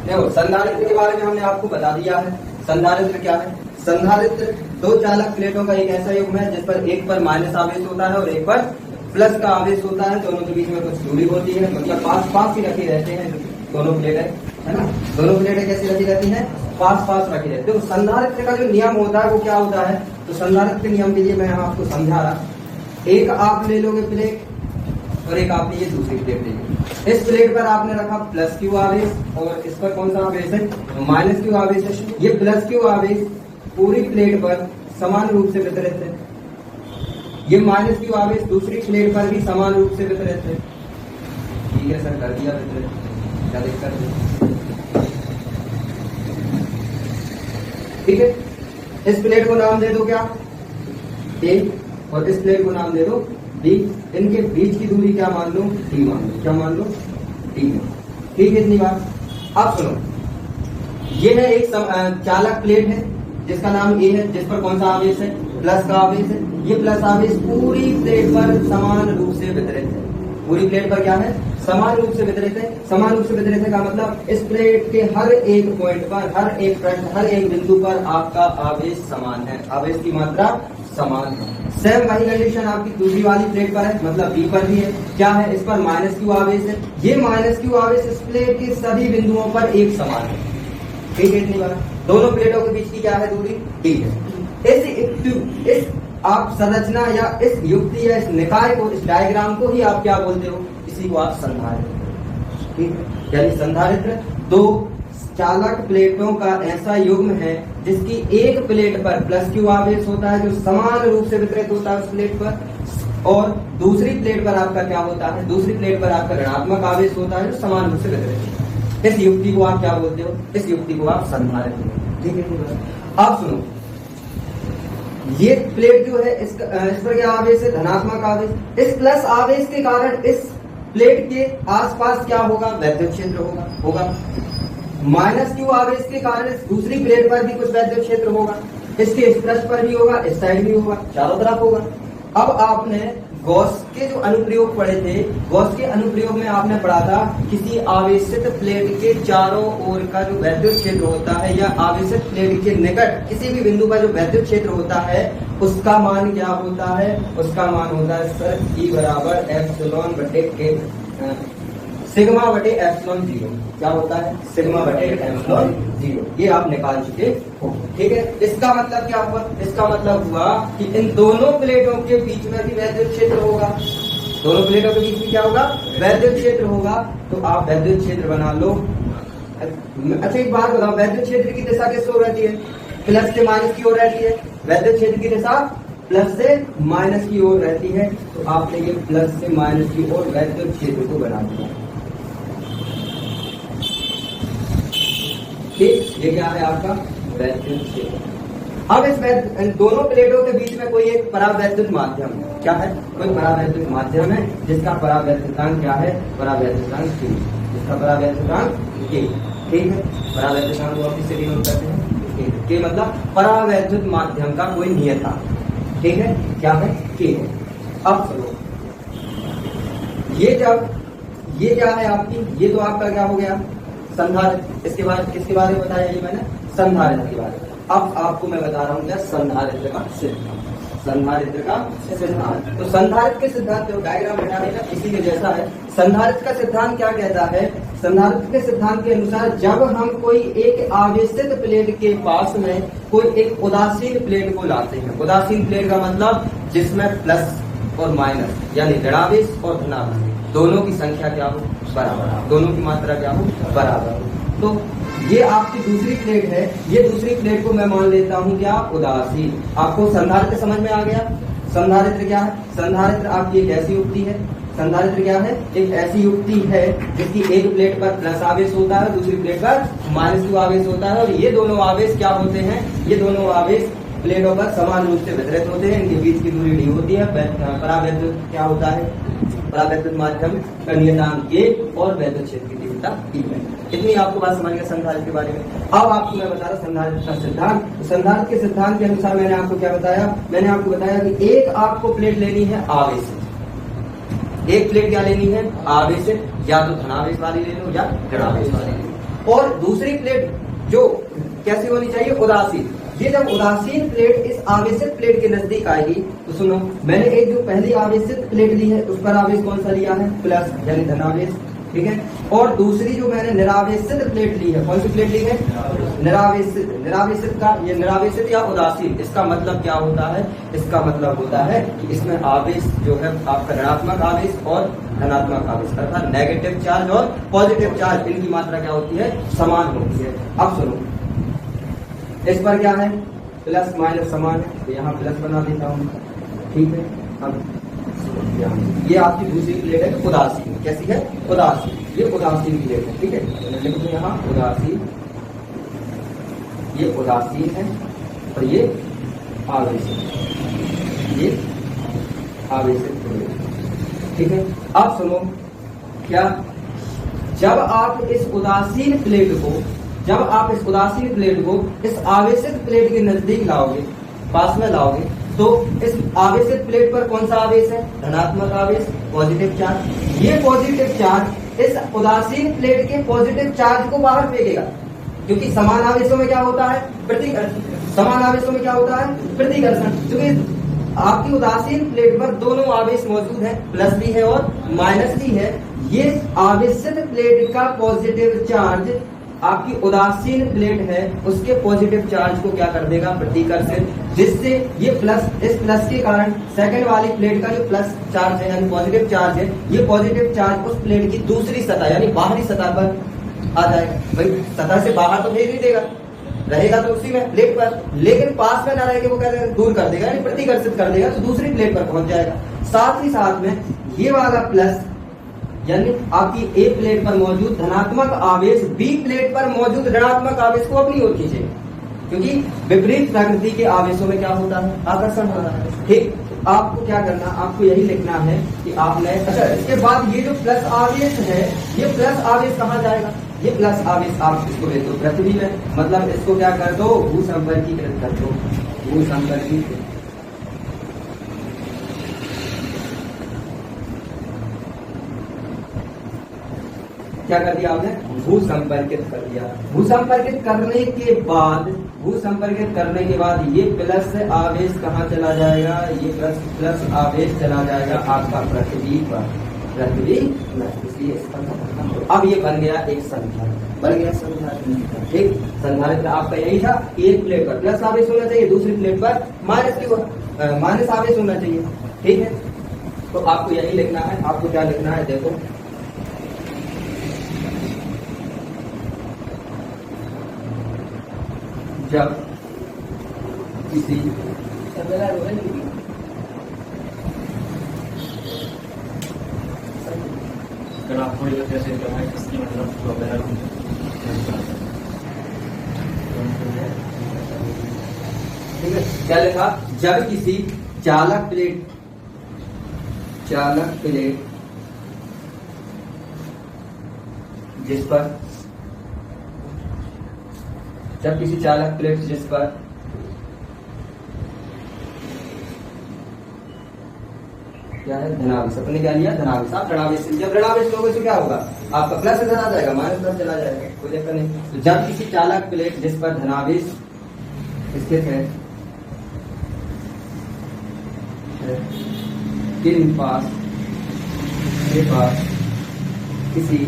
देखो संधारित्र के बारे में हमने आपको बता दिया है। संधारित्र क्या है? संधारित्र दो चालक प्लेटों का एक ऐसा युग्म है जिस पर एक पर माइनस आवेश होता है और एक पर प्लस का आवेश होता है। दोनों के बीच में कुछ दूरी होती है, मतलब पास पास ही रखे रहते हैं दोनों प्लेटें, है ना। दोनों प्लेटें कैसी रखी रहती हैं? पास पास रखी रहती है। तो संधारित्र का जो नियम होता है वो क्या होता है? तो संधारित्र के नियम के लिए मैं आपको समझा रहा। एक आप ले लोगे प्लेट और एक आप ये दूसरी प्लेट ले लोगे। इस प्लेट पर आपने रखा प्लस क्यू आवेश और इस पर कौन सा आवेश है? माइनस क्यू आवेश है। ये प्लस क्यू आवेश पूरी प्लेट पर समान रूप से वितरित है। ये माइनस क्यू आवेश दूसरी प्लेट पर भी समान रूप से वितरित है। ठीक है सर, कर दिया वितरित, क्या दिक्कत है? ठीक है, इस प्लेट को नाम दे दो क्या? ए, और इस प्लेट को नाम दे दो बी। इनके बीच की दूरी क्या मान लो? डी मान लो। क्या मान लो? डी। ठीक है, इतनी बात। अब सुनो, ये है एक चालक प्लेट है जिसका नाम ए है, जिस पर कौन सा आवेश है? प्लस का आवेश है। ये प्लस आवेश पूरी प्लेट पर समान रूप से वितरित है। पूरी प्लेट पर क्या है? समान रूप से वितरित है। समान रूप से वितरित है का मतलब इस प्लेट के हर एक पॉइंट पर, हर एक पॉइंट, हर एक बिंदु पर आपका आवेश समान है, आवेश की मात्रा समान है। सेम वही कंडीशन आपकी दूसरी वाली प्लेट पर है, मतलब बी पर भी है। क्या है? इस पर माइनस क्यू आवेश है। ये माइनस क्यू आवेश इस प्लेट के सभी बिंदुओं पर एक समान है। ठीक है, इतनी बात। दोनों प्लेटों के बीच की क्या है दूरी? डी है। इस आप संरचना या इस युक्ति या इस निकाय को, इस डायग्राम को ही आप क्या बोलते हो? इसी को आप संधारित्र। ठीक है, यानी संधारित्र दो चालक प्लेटों का ऐसा युग्म है जिसकी एक प्लेट पर प्लस क्यू आवेश होता है जो समान रूप से वितरित होता है उस प्लेट पर, और दूसरी प्लेट पर आपका क्या होता है? दूसरी प्लेट पर आपका ऋणात्मक आवेश होता है जो समान रूप से वितरित होता है। इस युक्ति को आप क्या बोलते हो? इस युक्ति को आप संधारित्र। ठीक है, आप सुनो, ये प्लेट जो है इस पर क्या आवेश है? धनात्मक आवेश। इस प्लस आवेश के कारण इस प्लेट के आसपास क्या होगा? वैद्युत क्षेत्र होगा। माइनस क्यू आवेश के कारण इस दूसरी प्लेट पर भी कुछ वैद्युत क्षेत्र होगा। इसके इस पृष्ठ पर भी होगा, इस साइड भी होगा, चारों तरफ होगा। अब आपने गॉस के जो अनुप्रयोग पढ़े थे, गॉस के अनुप्रयोग में आपने पढ़ा था किसी आवेशित प्लेट के चारों ओर का जो वैद्युत क्षेत्र होता है या आवेशित प्लेट के निकट किसी भी बिंदु पर जो वैद्युत क्षेत्र होता है उसका मान क्या होता है? उसका मान होता है सर E बराबर एप्सिलॉन बटे के सिग्मा बटे एप्सिलॉन 0। क्या होता है? सिग्मा बटे एप्सिलॉन 0। ये आप निकाल चुके हो। ठीक है, इसका मतलब क्या हुआ? इसका मतलब हुआ कि इन दोनों प्लेटों के बीच में भी वैद्युत क्षेत्र होगा। दोनों प्लेटों के बीच में क्या होगा? वैद्युत क्षेत्र होगा। तो आप वैद्युत क्षेत्र बना लो। अच्छा एक बात बताओ, वैद्युत क्षेत्र की दिशा किस ओर रहती है? प्लस से माइनस की ओर रहती है। वैद्युत क्षेत्र की दिशा प्लस से माइनस की ओर रहती है। तो आपने ये प्लस से माइनस की ओर वैद्युत क्षेत्र को बना दिया। ठीक, ये क्या है आपका? वैद्युत क्षेत्र। अब इस दोनों प्लेटों के बीच में कोई एक परावैद्युत माध्यम है। क्या है? कोई परावैद्युत माध्यम है जिसका परावैद्युतांक क्या है? परावैद्युतांक K। जिसका परावैद्युतांक K। ठीक है, परावैद्युतांक को आप इससे डिनोट करते हैं K मतलब परावैद्युत माध्यम का कोई नियतांक। ठीक है, क्या है? K है। अब चलो, ये क्या है आपकी? ये तो आपका क्या हो गया? संधारित्र। इसके बाद किसके बारे में बताया ये मैंने? संधारित्र के बारे में। अब आपको मैं बता रहा हूँ क्या? संधारित्र का सिद्धांत। संधारित्र का सिद्धांत। तो संधारित्र के सिद्धांत जो डायग्राम बनाने का इसी के जैसा है। संधारित्र का सिद्धांत क्या कहता है? संधारित्र के सिद्धांत के अनुसार जब हम कोई एक आवेशित प्लेट के पास में कोई एक उदासीन प्लेट को लाते हैं, उदासीन प्लेट का मतलब जिसमें प्लस और माइनस यानी ऋणावेश और धनावेश दोनों की संख्या क्या हो? बराबर, दोनों की मात्रा क्या हो? बराबर हो। तो ये आपकी दूसरी प्लेट है। ये दूसरी प्लेट को मैं मान लेता हूँ क्या? उदासीन। आपको संधारित्र समझ में आ गया? संधारित्र क्या है? संधारित्र आपकी एक ऐसी युक्ति है। संधारित्र क्या है? एक ऐसी युक्ति है जिसकी एक प्लेट पर प्लस आवेश होता है, दूसरी प्लेट पर माइनस क्यू आवेश होता है, और ये दोनों आवेश क्या होते हैं? ये दोनों आवेश प्लेटों पर समान रूप से वितरित होते हैं। इनके बीच की दूरी डी होती है। परावैद्युत क्या होता है? परावैद्युत माध्यम का नियतांक K और वैद्युत क्षेत्र की तीव्रता T है। इतनी आपको बात समझ गया संधारित्र के बारे में। अब आपको मैं बता रहा संधारित्र का सिद्धांत। संधारित्र के सिद्धांत के अनुसार मैंने आपको क्या बताया? मैंने आपको बताया कि एक आपको प्लेट लेनी है आवेशित। एक प्लेट क्या लेनी है? आवेशित। या तो धनावेश वाली ले लो या ऋणावेश वाली ले लो। और दूसरी प्लेट जो कैसी होनी चाहिए, उदासीन। ये जब उदासीन प्लेट इस आवेशित प्लेट के नजदीक आएगी तो सुनो, मैंने एक जो पहली आवेशित प्लेट ली है उस पर आवेश कौन सा लिया है, प्लस यानी धनावेश, ठीक है। और दूसरी जो मैंने निरावेशित प्लेट ली है, कौन सी प्लेट ली है, निरावेशित। निरावेशित का ये निरावेशित या उदासीन, इसका मतलब क्या होता है, इसका मतलब होता है कि इसमें आवेश जो है आपका ऋणात्मक आवेश और धनात्मक आवेश अर्थात नेगेटिव चार्ज और पॉजिटिव चार्ज, इनकी मात्रा क्या होती है, समान होती है। अब सुनो, इस पर क्या है, प्लस माइनस समान है, तो यहाँ प्लस बना देता हूँ, ठीक है। अब ये आपकी दूसरी प्लेट है उदासीन, कैसी है, उदासीन, ये उदासीन प्लेट है, ठीक है। तो लिख दो यहाँ उदासीन, ये उदासीन है और ये आवेशित, ये आवेशित प्लेट, ठीक है। अब सुनो, क्या जब आप इस उदासीन प्लेट को इस आवेशित प्लेट के नजदीक लाओगे, पास में लाओगे, तो इस आवेशित प्लेट पर कौन सा आवेश है, धनात्मक आवेश, पॉजिटिव चार्ज। ये पॉजिटिव चार्ज इस उदासीन प्लेट के पॉजिटिव चार्ज को बाहर फेंकेगा, क्योंकि समान आवेशों में क्या होता है, प्रतिकर्षण। क्योंकि आपकी उदासीन प्लेट पर दोनों आवेश मौजूद है, प्लस भी है और माइनस भी है। ये आवेशित प्लेट का पॉजिटिव चार्ज आपकी उदासीन प्लेट है उसके पॉजिटिव चार्ज को क्या कर देगा, प्रतिकर्षित, जिससे ये प्लस, इस प्लस के कारण सेकंड वाली प्लेट का जो प्लस चार्ज है यानी पॉजिटिव चार्ज है, ये पॉजिटिव चार्ज उस प्लेट की दूसरी सतह यानी बाहरी सतह पर आ जाएगा। भाई सतह से बाहर तो भेज नहीं देगा, रहेगा तो उसी में प्लेट पर, लेकिन पास में ना रह के वो क्या दूर कर देगा यानी प्रतिकर्षित कर देगा, तो दूसरी प्लेट पर पहुंच जाएगा। साथ ही साथ में ये वाला प्लस यानी आपकी ए प्लेट पर मौजूद धनात्मक आवेश बी प्लेट पर मौजूद ऋणात्मक आवेश को अपनी ओर खींचेगा, क्योंकि विपरीत प्रकृति के आवेशों में क्या होता है, आकर्षण होता है, ठीक। आपको क्या करना, आपको यही लिखना है कि आपने, अच्छा इसके बाद ये जो प्लस आवेश है, ये प्लस आवेश कहाँ जाएगा, ये प्लस आवेश आप इसको ले दो पृथ्वी में, मतलब इसको क्या कर दो, भूसंपर्कीकृत कर दो, भूसंपर्कीकृत। क्या कर दिया आपने, भूसंपर्कित कर दिया। भूसंपर्कित करने के बाद ये प्लस आवेश कहाँ चला जाएगा, ये प्लस आवेश चला जाएगा आपका पृथ्वी पर, इसलिए इसका अब ये बन गया एक संधारित्र, ठीक। संधारित्र आपका यही था कि एक प्लेट पर प्लस आवेश होना चाहिए, दूसरी प्लेट पर माइनस आवेश होना चाहिए, ठीक है। तो आपको यही लिखना है, आपको क्या लिखना है, देखो जब किसी ठीक है, क्या लिखा, जब किसी चालक प्लेट जिस पर क्या है, धनावेश, अपने क्या लिया, धनावेश। आप ऋणावेश, जब ऋणावेश लोगे तो क्या होगा, आपका प्लस इधर आ जाएगा, माइनस प्लस चला जाएगा, कोई दिक्कत नहीं। तो जब किसी चालक प्लेट जिस पर धनावेश स्थित है के पास किसी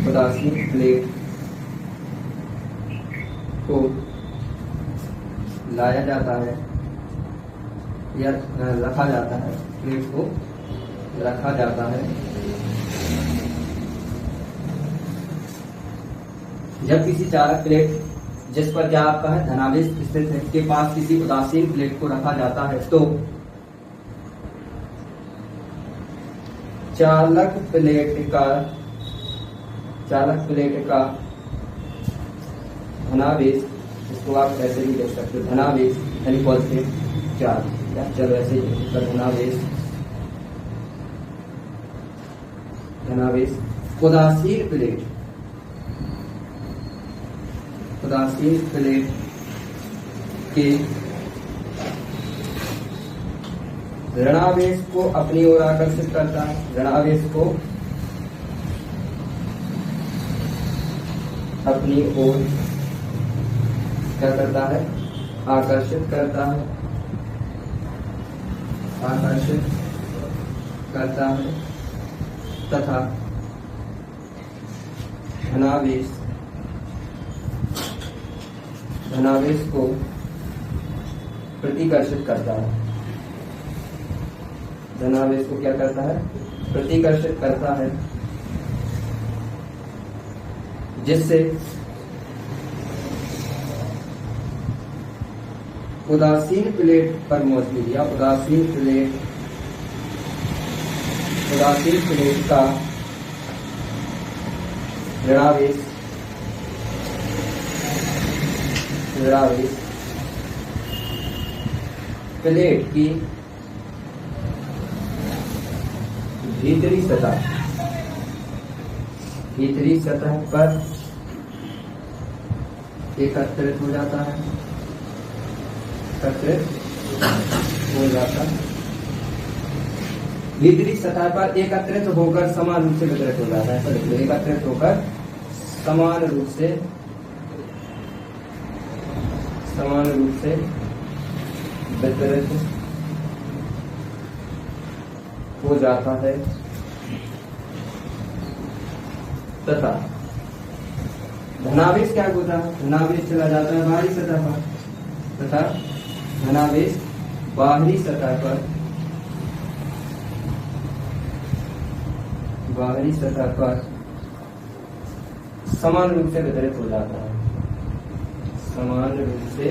उदासीन प्लेट को लाया जाता है या रखा जाता है, प्लेट को रखा जाता है, जब किसी चालक प्लेट जिस पर क्या आपका है धनावेश स्थित है के पास किसी उदासीन प्लेट को रखा जाता है, तो चालक प्लेट का धनावेश, इसको आप ऐसे भी देख सकते हो, धनावेश यानी पॉजिटिव चार्ज, या चलो ऐसे धनावेश उदासीन प्लेट के ऋणावेश को अपनी ओर आकर्षित करता है, ऋणावेश को अपनी ओर क्या करता है, आकर्षित करता है, आकर्षित करता है तथा धनावेश को प्रतिकर्षित करता है, धनावेश को क्या करता है, प्रतिकर्षित करता है, जिससे उदासीन प्लेट पर मौजूद या उदासीन प्लेट का ऋणावेश प्लेट की भीतरी सतह पर एकत्रित हो जाता है, भीतरी सतह पर एकत्रित होकर समान रूप से वितरित हो जाता है, एकत्रित होकर समान रूप से वितरित हो जाता है तथा धनावेश क्या होता है, धनावेश चला जाता है बाहरी सतह पर तथा धनावेश बाहरी सतह पर समान रूप से वितरित हो जाता है, समान रूप से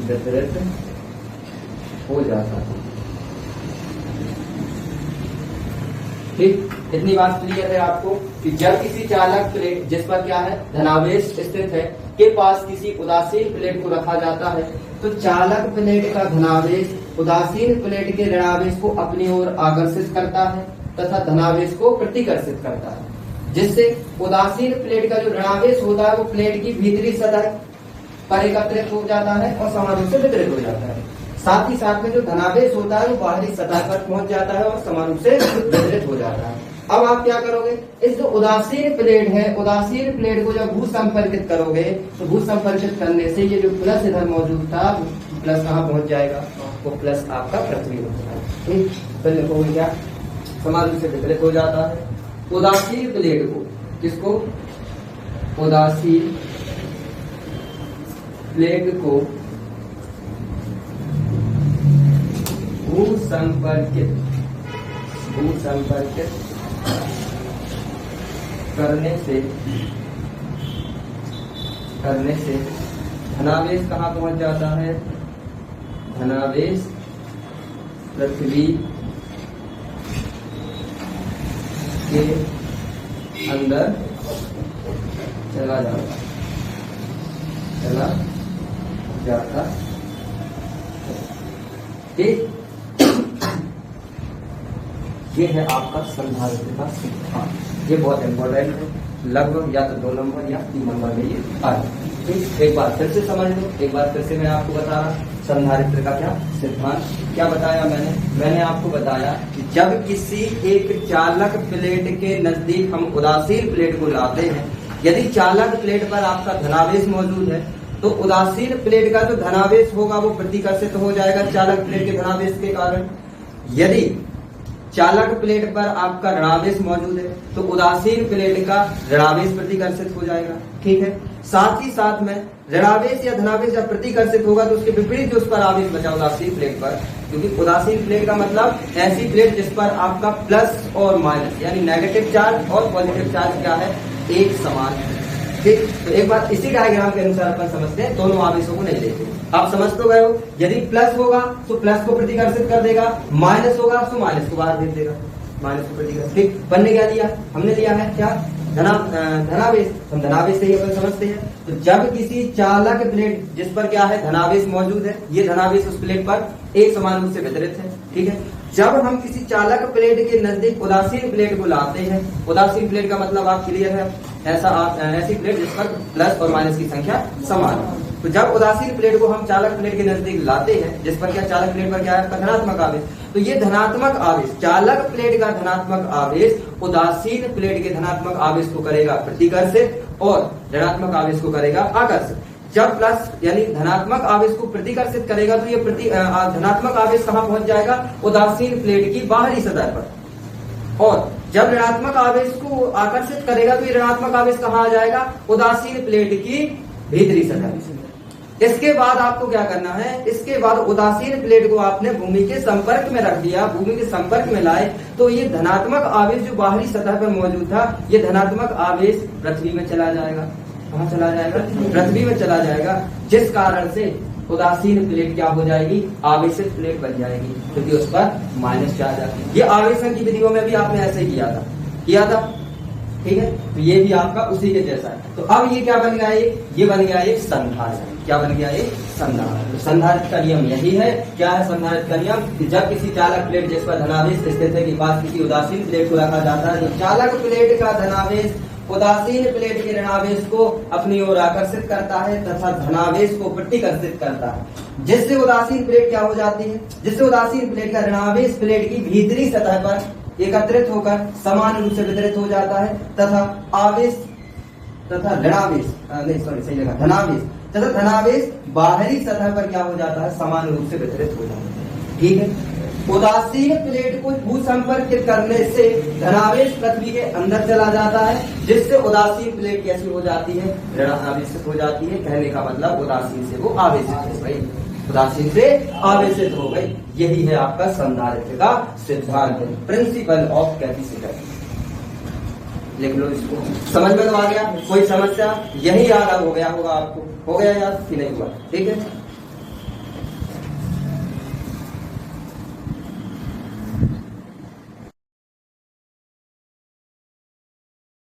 वितरित हो जाता है। ठीक, इतनी बात क्लियर है आपको कि जब किसी चालक प्लेट जिस पर क्या है, धनावेश स्थित है, के पास किसी उदासीन प्लेट को रखा जाता है तो चालक प्लेट का धनावेश उदासीन प्लेट के ऋणावेश को अपनी ओर आकर्षित करता है तथा धनावेश को प्रतिकर्षित करता है, जिससे उदासीन प्लेट का जो ऋणावेश होता है वो प्लेट की भीतरी सतह पर एकत्रित हो जाता है और समान रूप से वितरित हो जाता है। साथ ही साथ में जो धनावेश होता है वो बाहरी सतह पर पहुंच जाता है और समान रूप से वितरित हो जाता है। अब आप क्या करोगे, इस जो उदासीन प्लेट है, उदासीन प्लेट को जब भू संपर्कित करोगे तो भू संपर्कित करने से ये जो प्लस इधर मौजूद था, प्लस कहाँ पहुंच जाएगा, वो प्लस आपका पृथ्वी हो जाएगा। ठीक, तो देखो क्या समान रूप से वितरित हो जाता है। उदासीन प्लेट को, किसको, उदासीन प्लेट को भू संपर्कित करने से धनावेश कहाँ पहुंच जाता है, धनावेश पृथ्वी के अंदर चला जाता। ठीक, ये है आपका संधारित्र का सिद्धांत। ये बहुत इंपॉर्टेंट है, लगभग या तो 2 नंबर या 3 नंबर में ये आ जाए। ठीक, एक बार फिर से समझ लो, एक बार फिर से मैं आपको बता रहा संधारित्र का क्या सिद्धांत। क्या बताया मैंने आपको बताया कि जब किसी एक चालक प्लेट के नजदीक हम उदासीन प्लेट को लाते हैं, यदि चालक प्लेट पर आपका धनावेश मौजूद है तो उदासीन प्लेट का जो धनावेश होगा वो प्रतिकर्षित हो जाएगा चालक प्लेट के धनावेश के कारण। यदि चालक प्लेट पर आपका ऋणावेश मौजूद है तो उदासीन प्लेट का ऋणावेश प्रतिकर्षित हो जाएगा। ठीक है, साथ ही साथ में ऋणावेश या धनावेश जब प्रतिकर्षित होगा तो उसके विपरीत जो उस पर आवेश बचा उदासीन प्लेट पर, क्योंकि उदासीन प्लेट का मतलब ऐसी प्लेट जिस पर आपका प्लस और माइनस यानी नेगेटिव चार्ज और पॉजिटिव चार्ज क्या है, एक समान है। ठीक, तो एक बार इसी डायग्राम के अनुसार अपन समझते हैं, दोनों आवेशों को नहीं लेते। आप समझ तो गए हो, यदि प्लस होगा तो प्लस को प्रतिकर्षित कर देगा, माइनस होगा तो माइनस को बाहर भेज देगा, माइनस को प्रतिकर्षित। ठीक, अपन ने क्या लिया, हमने लिया है क्या, धनावेश। हम धनावेश से ही अपन समझते हैं। तो जब किसी चालक प्लेट जिस पर क्या है धनावेश मौजूद है, ये धनावेश उस प्लेट पर एक समान रूप से वितरित है। ठीक है, जब हम किसी चालक प्लेट के नजदीक उदासीन प्लेट को लाते हैं, उदासीन प्लेट का मतलब आप क्लियर है, ऐसी प्लेट जिस पर प्लस और माइनस की संख्या समान है। तो जब उदासीन प्लेट को हम चालक प्लेट के नजदीक लाते हैं, जिस पर क्या चालक प्लेट पर क्या है धनात्मक आवेश, तो ये धनात्मक आवेश, चालक प्लेट का धनात्मक आवेश उदासीन प्लेट के धनात्मक आवेश को करेगा प्रतिकर्षित और ऋणात्मक आवेश को करेगा आकर्षित। जब प्लस यानी धनात्मक आवेश को प्रतिकर्षित करेगा तो ये धनात्मक आवेश कहां पहुंच जाएगा, उदासीन प्लेट की बाहरी सतह पर, और जब ऋणात्मक आवेश को आकर्षित करेगा तो ये ऋणात्मक आवेश कहां आ जाएगा, उदासीन प्लेट की भीतरी सतह। इसके बाद आपको क्या करना है, इसके बाद उदासीन प्लेट को आपने भूमि के संपर्क में रख दिया, भूमि के संपर्क में लाए, तो ये धनात्मक आवेश जो बाहरी सतह पर मौजूद था, ये धनात्मक आवेश पृथ्वी में चला जाएगा। कहाँ चला जाएगा, पृथ्वी में चला जाएगा, जिस कारण से उदासीन प्लेट क्या हो जाएगी, आवेशित प्लेट बन जाएगी, क्योंकि उस पर माइनस चार्ज आ गया। ये आवेशन की विधियों में भी आपने ऐसे ही किया था, ठीक है। तो ये भी आपका उसी के जैसा है। तो अब ये क्या बन गया, ये बन गया एक संधारित्र। क्या बन गया, एक संधारित्र। संधारित्र का नियम यही है। क्या है संधारित्र का नियम, कि जब किसी चालक प्लेट जिस पर धनावेश स्थित है के पास किसी उदासीन प्लेट को रखा जाता है, तो चालक प्लेट का धनावेश उदासीन प्लेट के ऋणावेश को अपनी ओर आकर्षित करता है तथा धनावेश को प्रतिकर्षित करता है, जिससे उदासीन प्लेट क्या हो जाती है, जिससे उदासीन प्लेट का ऋणावेश प्लेट की भीतरी सतह पर एकत्रित होकर समान रूप से वितरित हो जाता है तथा आवेश तथा ऋणावेश धनावेश तथा धनावेश बाहरी सतह पर क्या हो जाता है, समान रूप से वितरित हो जाता है। ठीक है। उदासीन प्लेट को भू संपर्कित करने से धनावेश पृथ्वी के अंदर चला जाता है, जिससे उदासीन प्लेट कैसी हो जाती है, ऋणावेशित हो जाती है। कहने का मतलब उदासीन से वो आवेशित हो गई, उदासीन से आवेशित हो गई। यही है आपका संधारित्र का सिद्धांत, प्रिंसिपल ऑफ कैपेसिटर। लिख लो इसको, समझ में तो आ गया, कोई समस्या, यही याद हो गया होगा आपको, हो गया याद कि नहीं हुआ, ठीक है।